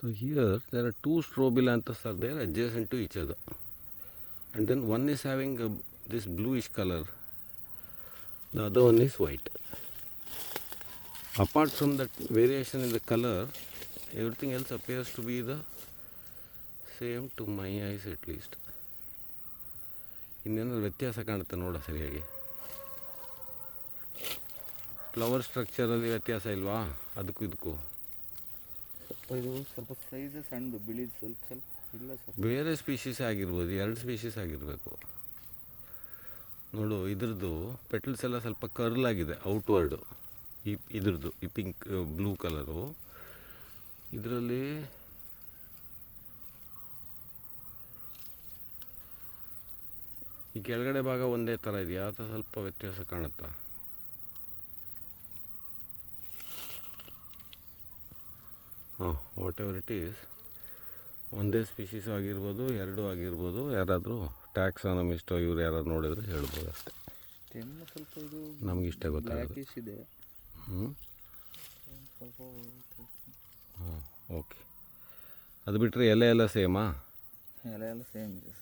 So here there are two strobilanthes are there adjacent to each other, and then one is having this bluish color, the other one is white. Apart from that variation in the color, everything else appears to be the same to my eyes at least. ಇನ್ನೇನಾದ್ರು ವ್ಯತ್ಯಾಸ ಕಾಣುತ್ತೆ ನೋಡ ಸರಿಯಾಗಿ. Flower ಸ್ಟ್ರಕ್ಚರಲ್ಲಿ ವ್ಯತ್ಯಾಸ ಇಲ್ವಾ ಅದಕ್ಕೂ ಇದಕ್ಕೂ? ಇದು ಸ್ವಲ್ಪ ಸೈಜ್ ಸಣ್ಣದು, ಬಿಳಿದು ಸ್ವಲ್ಪ ಸ್ವಲ್ಪ ಇಲ್ಲ ಸರ್. ಬೇರೆ ಸ್ಪೀಷೀಸ್ ಆಗಿರ್ಬೋದು, ಎರಡು ಸ್ಪೀಷೀಸ್ ಆಗಿರಬೇಕು ನೋಡು. ಇದ್ರದ್ದು ಪೆಟಲ್ಸ್ ಎಲ್ಲ ಸ್ವಲ್ಪ ಕರ್ಲ್ ಆಗಿದೆ ಔಟ್ವರ್ಡು, ಇದ್ರದ್ದು ಈ ಪಿಂಕ್ ಬ್ಲೂ ಕಲರು. ಇದರಲ್ಲಿ ಈ ಕೆಳಗಡೆ ಭಾಗ ಒಂದೇ ಥರ ಇದೆಯಾ ಅಥವಾ ಸ್ವಲ್ಪ ವ್ಯತ್ಯಾಸ ಕಾಣುತ್ತಾ? ಹಾಂ, ವಾಟ್ ಎವರ್ ಇಟ್ ಈಸ್, ಒಂದೇ ಸ್ಪೀಷೀಸ್ ಆಗಿರ್ಬೋದು, ಎರಡೂ ಆಗಿರ್ಬೋದು. ಯಾರಾದರೂ ಟ್ಯಾಕ್ಸಾನಮಿಸ್ಟೋ ಇವ್ರು ಯಾರು ನೋಡಿದ್ರೆ ಹೇಳ್ಬೋದು ಅಷ್ಟೇ. ಸ್ವಲ್ಪ ಇದು ನಮಗಿಷ್ಟೇ ಗೊತ್ತಾಗೋದು. ಇದೆ. ಹಾಂ, ಓಕೆ. ಅದು ಬಿಟ್ಟರೆ ಎಲೆ ಎಲ್ಲ ಸೇಮಾ? ಎಲೆ ಎಲ್ಲ ಸೇಮ್ ಇದೆ.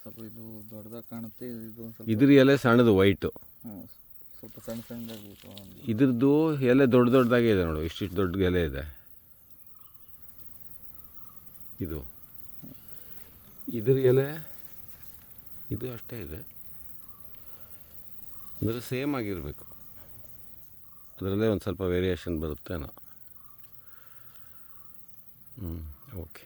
ಸ್ವಲ್ಪ ಇದು ದೊಡ್ಡದಾಗಿ ಕಾಣುತ್ತೆ, ಇದು ಸ್ವಲ್ಪ ಇದ್ರ ಎಲೆ ಸಣ್ಣದು ವೈಟು. ಹಾಂ, ಸ್ವಲ್ಪ ಸಣ್ಣ ಸಣ್ಣದಾಗಿ. ಇದ್ರದ್ದು ಎಲೆ ದೊಡ್ಡ ದೊಡ್ಡದಾಗೇ ಇದೆ ನೋಡು, ಇಷ್ಟಿಷ್ಟು ದೊಡ್ಡ ಎಲೆ ಇದೆ. ಇದು ಇದ್ರ ಎಲೆ ಇದು ಅಷ್ಟೇ ಇದೆ, ಅಂದರೆ ಸೇಮ್ ಆಗಿರಬೇಕು. ಅದರಲ್ಲೇ ಒಂದು ಸ್ವಲ್ಪ ವೇರಿಯೇಷನ್ ಬರುತ್ತೇನೋ. ಓಕೆ.